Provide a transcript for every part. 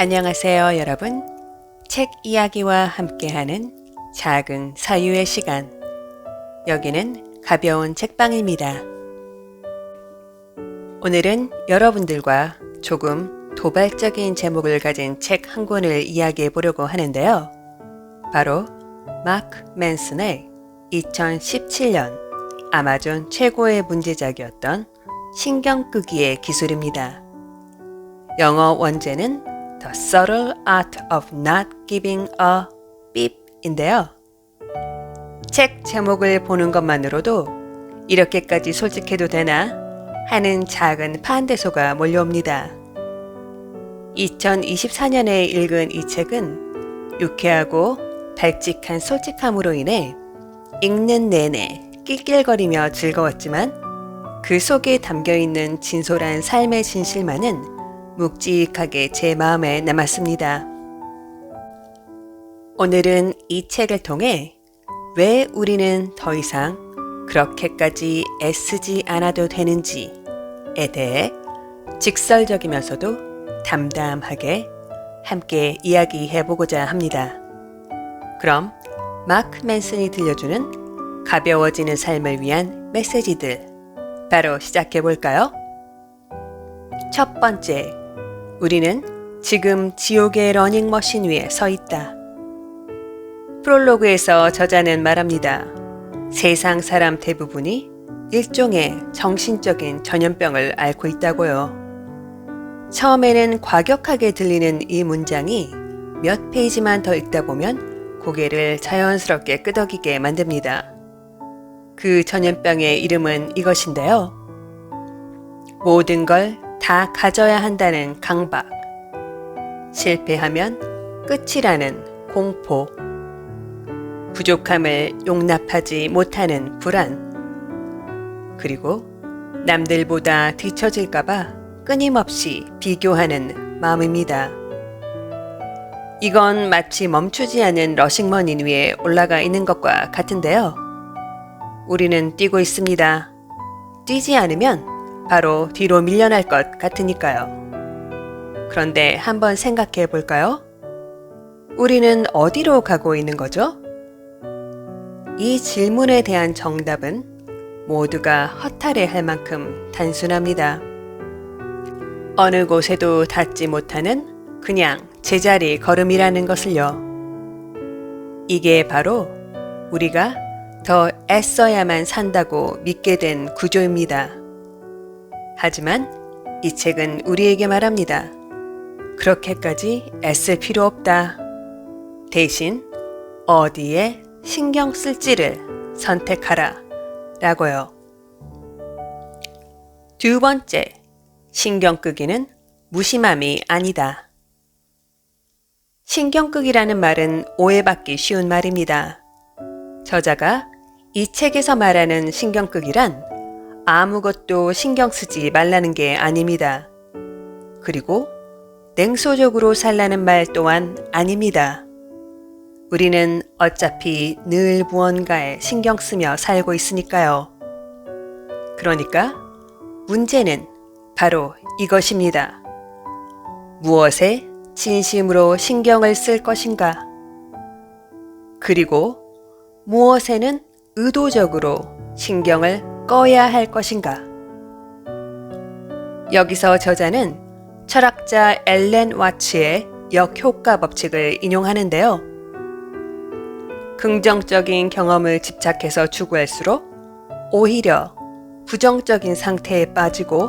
안녕하세요, 여러분. 책 이야기와 함께하는 작은 사유의 시간. 여기는 가벼운 책방입니다. 오늘은 여러분들과 조금 도발적인 제목을 가진 책 한 권을 이야기해 보려고 하는데요. 바로 마크 맨슨의 2017년 아마존 최고의 문제작이었던 신경 끄기의 기술입니다. 영어 원제는 The Subtle Art of Not Giving a Beep인데요. 책 제목을 보는 것만으로도 이렇게까지 솔직해도 되나 하는 작은 파한대소가 몰려옵니다. 2024년에 읽은 이 책은 유쾌하고 발칙한 솔직함으로 인해 읽는 내내 낄낄거리며 즐거웠지만 그 속에 담겨있는 진솔한 삶의 진실만은 묵직하게 제 마음에 남았습니다. 오늘은 이 책을 통해 왜 우리는 더 이상 그렇게까지 애쓰지 않아도 되는지에 대해 직설적이면서도 담담하게 함께 이야기해보고자 합니다. 그럼 마크 맨슨이 들려주는 가벼워지는 삶을 위한 메시지들 바로 시작해볼까요? 첫 번째, 우리는 지금 지옥의 러닝머신 위에 서 있다. 프롤로그에서 저자는 말합니다. 세상 사람 대부분이 일종의 정신적인 전염병을 앓고 있다고요. 처음에는 과격하게 들리는 이 문장이 몇 페이지만 더 읽다 보면 고개를 자연스럽게 끄덕이게 만듭니다. 그 전염병의 이름은 이것인데요. 모든 걸 다 가져야 한다는 강박, 실패하면 끝이라는 공포, 부족함을 용납하지 못하는 불안, 그리고 남들보다 뒤처질까봐 끊임없이 비교하는 마음입니다. 이건 마치 멈추지 않는 러싱머신 위에 올라가 있는 것과 같은데요. 우리는 뛰고 있습니다. 뛰지 않으면 바로 뒤로 밀려날 것 같으니까요. 그런데 한번 생각해 볼까요? 우리는 어디로 가고 있는 거죠? 이 질문에 대한 정답은 모두가 허탈해할 만큼 단순합니다. 어느 곳에도 닿지 못하는 그냥 제자리 걸음이라는 것을요. 이게 바로 우리가 더 애써야만 산다고 믿게 된 구조입니다. 하지만 이 책은 우리에게 말합니다. 그렇게까지 애쓸 필요 없다. 대신 어디에 신경 쓸지를 선택하라 라고요. 두 번째, 신경 끄기는 무심함이 아니다. 신경 끄기라는 말은 오해받기 쉬운 말입니다. 저자가 이 책에서 말하는 신경 끄기란 아무것도 신경 쓰지 말라는 게 아닙니다. 그리고 냉소적으로 살라는 말 또한 아닙니다. 우리는 어차피 늘 무언가에 신경 쓰며 살고 있으니까요. 그러니까 문제는 바로 이것입니다. 무엇에 진심으로 신경을 쓸 것인가? 그리고 무엇에는 의도적으로 신경을 꺼야 할 것인가? 여기서 저자는 철학자 앨런 와츠의 역효과 법칙을 인용하는데요. 긍정적인 경험을 집착해서 추구할수록 오히려 부정적인 상태에 빠지고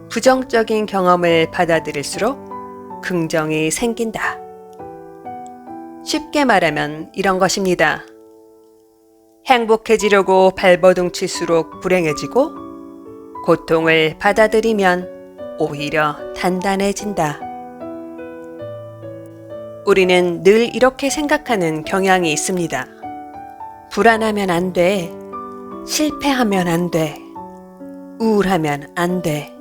부정적인 경험을 받아들일수록 긍정이 생긴다. 쉽게 말하면 이런 것입니다. 행복해지려고 발버둥 칠수록 불행해지고 고통을 받아들이면 오히려 단단해진다. 우리는 늘 이렇게 생각하는 경향이 있습니다. 불안하면 안 돼. 실패하면 안 돼. 우울하면 안 돼.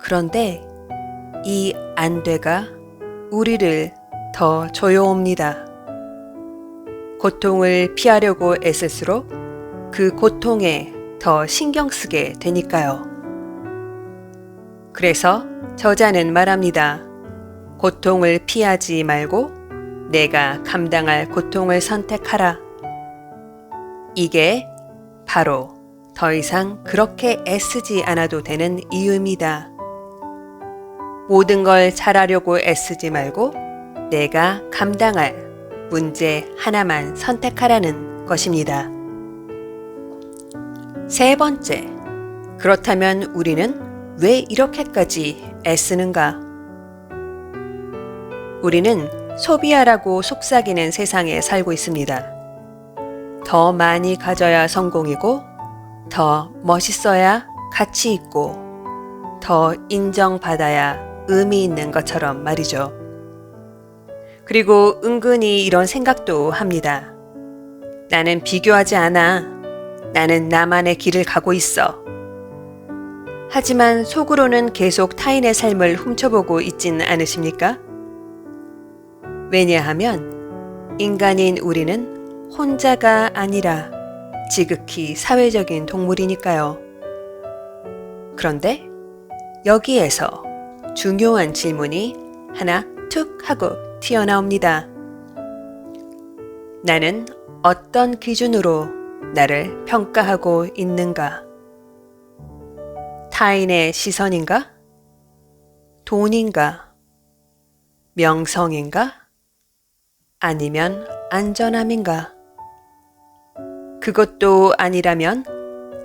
그런데 이 안 돼가 우리를 더 조여옵니다. 고통을 피하려고 애쓸수록 그 고통에 더 신경 쓰게 되니까요. 그래서 저자는 말합니다. 고통을 피하지 말고 내가 감당할 고통을 선택하라. 이게 바로 더 이상 그렇게 애쓰지 않아도 되는 이유입니다. 모든 걸 잘하려고 애쓰지 말고 내가 감당할 문제 하나만 선택하라는 것입니다. 세 번째, 그렇다면 우리는 왜 이렇게까지 애쓰는가? 우리는 소비하라고 속삭이는 세상에 살고 있습니다. 더 많이 가져야 성공이고, 더 멋있어야 가치 있고, 더 인정받아야 의미 있는 것처럼 말이죠. 그리고 은근히 이런 생각도 합니다. 나는 비교하지 않아. 나는 나만의 길을 가고 있어. 하지만 속으로는 계속 타인의 삶을 훔쳐보고 있진 않으십니까? 왜냐하면 인간인 우리는 혼자가 아니라 지극히 사회적인 동물이니까요. 그런데 여기에서 중요한 질문이 하나 툭 하고 튀어나옵니다. 나는 어떤 기준으로 나를 평가하고 있는가? 타인의 시선인가? 돈인가? 명성인가? 아니면 안전함인가? 그것도 아니라면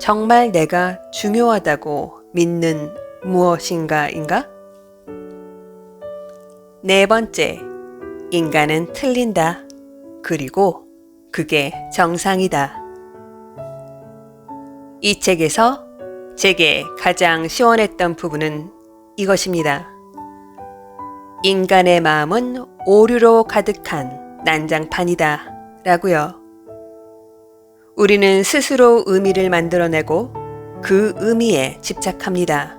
정말 내가 중요하다고 믿는 무엇인가인가? 네 번째, 인간은 틀린다. 그리고 그게 정상이다. 이 책에서 제게 가장 시원했던 부분은 이것입니다. 인간의 마음은 오류로 가득한 난장판이다 라고요. 우리는 스스로 의미를 만들어내고 그 의미에 집착합니다.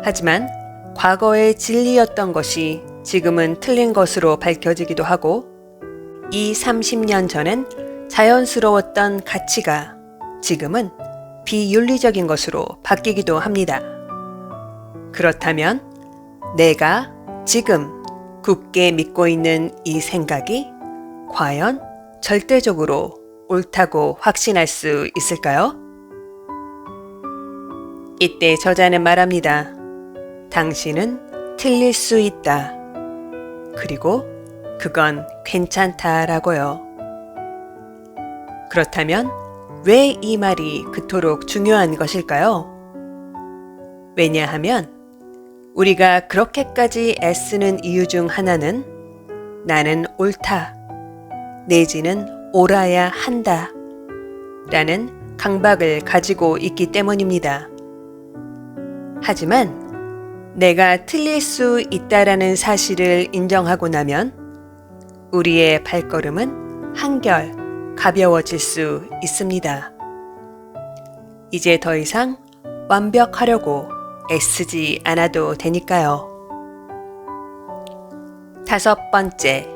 하지만 과거의 진리였던 것이 지금은 틀린 것으로 밝혀지기도 하고, 이 30년 전엔 자연스러웠던 가치가 지금은 비윤리적인 것으로 바뀌기도 합니다. 그렇다면 내가 지금 굳게 믿고 있는 이 생각이 과연 절대적으로 옳다고 확신할 수 있을까요? 이때 저자는 말합니다. 당신은 틀릴 수 있다. 그리고 그건 괜찮다라고요. 그렇다면 왜 이 말이 그토록 중요한 것일까요? 왜냐하면 우리가 그렇게까지 애쓰는 이유 중 하나는 나는 옳다, 내지는 옳아야 한다 라는 강박을 가지고 있기 때문입니다. 하지만 내가 틀릴 수 있다라는 사실을 인정하고 나면 우리의 발걸음은 한결 가벼워질 수 있습니다. 이제 더 이상 완벽하려고 애쓰지 않아도 되니까요. 다섯 번째,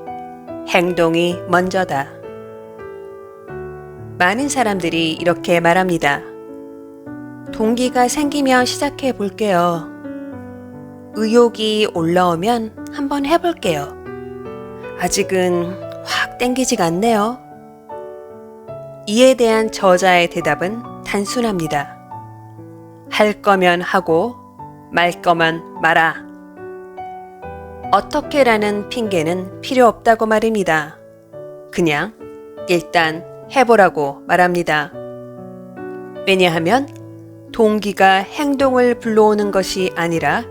행동이 먼저다. 많은 사람들이 이렇게 말합니다. 동기가 생기면 시작해 볼게요. 의욕이 올라오면 한번 해볼게요. 아직은 확 땡기지가 않네요. 이에 대한 저자의 대답은 단순합니다. 할 거면 하고 말 거면 마라. 어떻게라는 핑계는 필요 없다고 말입니다. 그냥 일단 해보라고 말합니다. 왜냐하면 동기가 행동을 불러오는 것이 아니라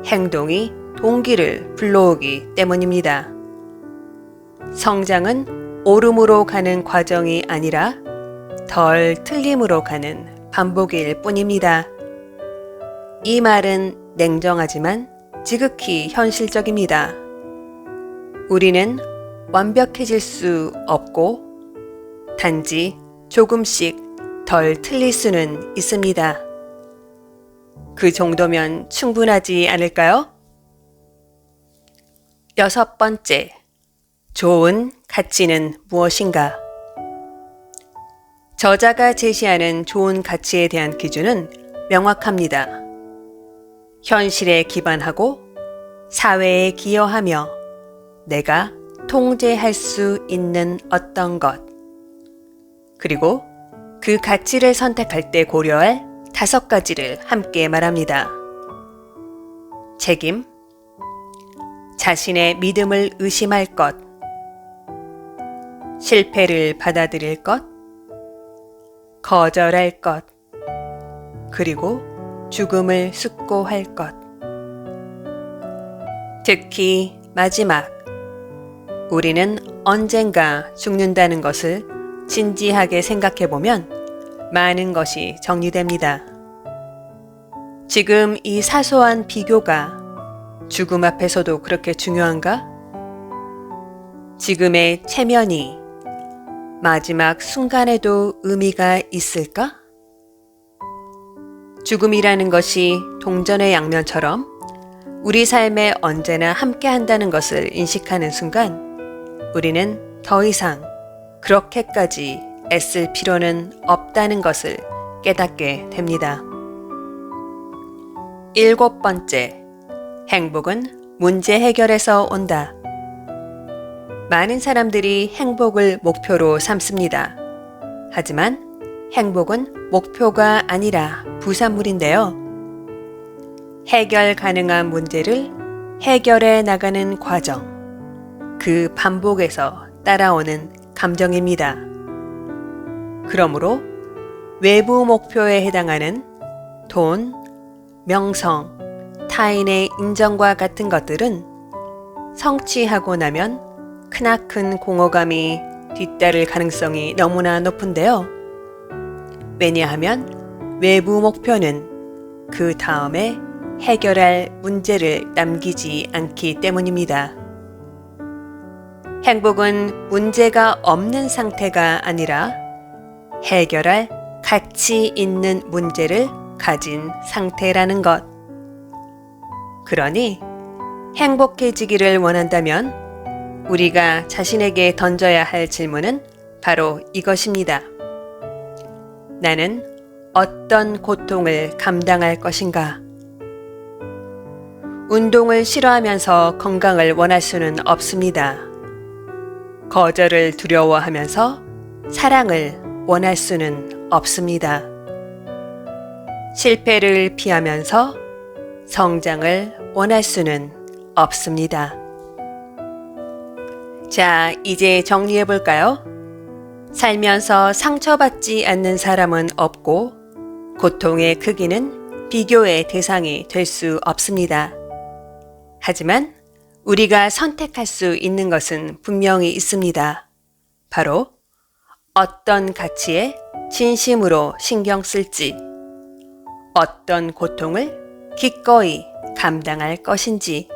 행동이 동기를 불러오기 때문입니다. 성장은 옳음으로 가는 과정이 아니라 덜 틀림으로 가는 반복일 뿐입니다. 이 말은 냉정하지만 지극히 현실적입니다. 우리는 완벽해질 수 없고 단지 조금씩 덜 틀릴 수는 있습니다. 그 정도면 충분하지 않을까요? 여섯 번째, 좋은 가치는 무엇인가? 저자가 제시하는 좋은 가치에 대한 기준은 명확합니다. 현실에 기반하고 사회에 기여하며 내가 통제할 수 있는 어떤 것, 그리고 그 가치를 선택할 때 고려할 5가지를 함께 말합니다. 책임, 자신의 믿음을 의심할 것, 실패를 받아들일 것, 거절할 것, 그리고 죽음을 숙고할 것. 특히 마지막, 우리는 언젠가 죽는다는 것을 진지하게 생각해보면 많은 것이 정리됩니다. 지금 이 사소한 비교가 죽음 앞에서도 그렇게 중요한가? 지금의 체면이 마지막 순간에도 의미가 있을까? 죽음이라는 것이 동전의 양면처럼 우리 삶에 언제나 함께 한다는 것을 인식하는 순간 우리는 더 이상 그렇게까지 애쓸 필요는 없다는 것을 깨닫게 됩니다. 7번째, 행복은 문제 해결에서 온다. 많은 사람들이 행복을 목표로 삼습니다. 하지만 행복은 목표가 아니라 부산물인데요. 해결 가능한 문제를 해결해 나가는 과정, 그 반복에서 따라오는 감정입니다. 그러므로 외부 목표에 해당하는 돈, 명성, 타인의 인정과 같은 것들은 성취하고 나면 크나큰 공허감이 뒤따를 가능성이 너무나 높은데요. 왜냐하면 외부 목표는 그 다음에 해결할 문제를 남기지 않기 때문입니다. 행복은 문제가 없는 상태가 아니라 해결할 가치 있는 문제를 가진 상태라는 것. 그러니 행복해지기를 원한다면 우리가 자신에게 던져야 할 질문은 바로 이것입니다. 나는 어떤 고통을 감당할 것인가? 운동을 싫어하면서 건강을 원할 수는 없습니다. 거절을 두려워하면서 사랑을 원할 수는 없습니다. 실패를 피하면서 성장을 원할 수는 없습니다. 자, 이제 정리해 볼까요? 살면서 상처받지 않는 사람은 없고 고통의 크기는 비교의 대상이 될 수 없습니다. 하지만 우리가 선택할 수 있는 것은 분명히 있습니다. 바로 어떤 가치에 진심으로 신경 쓸지, 어떤 고통을 기꺼이 감당할 것인지,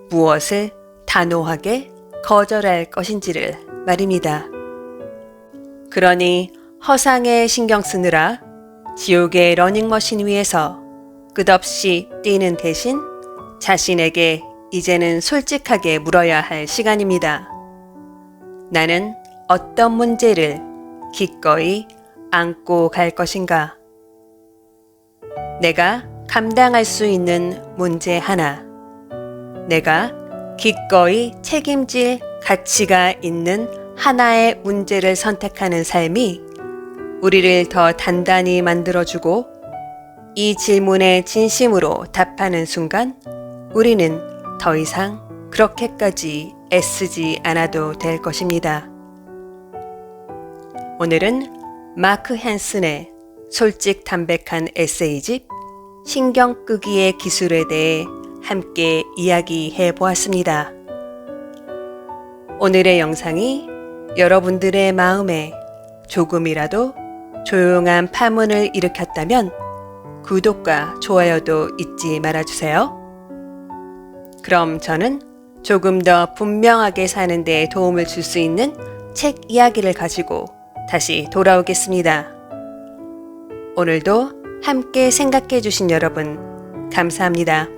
무엇을 단호하게 거절할 것인지를 말입니다. 그러니 허상에 신경 쓰느라 지옥의 러닝머신 위에서 끝없이 뛰는 대신 자신에게 이제는 솔직하게 물어야 할 시간입니다. 나는 어떤 문제를 기꺼이 안고 갈 것인가? 내가 감당할 수 있는 문제 하나, 내가 기꺼이 책임질 가치가 있는 하나의 문제를 선택하는 삶이 우리를 더 단단히 만들어주고 이 질문에 진심으로 답하는 순간 우리는 더 이상 그렇게까지 애쓰지 않아도 될 것입니다. 오늘은 마크 헨슨의 솔직 담백한 에세이집 신경 끄기의 기술에 대해 함께 이야기해 보았습니다. 오늘의 영상이 여러분들의 마음에 조금이라도 조용한 파문을 일으켰다면 구독과 좋아요도 잊지 말아주세요. 그럼 저는 조금 더 분명하게 사는 데 도움을 줄 수 있는 책 이야기를 가지고 다시 돌아오겠습니다. 오늘도 함께 생각해 주신 여러분 감사합니다.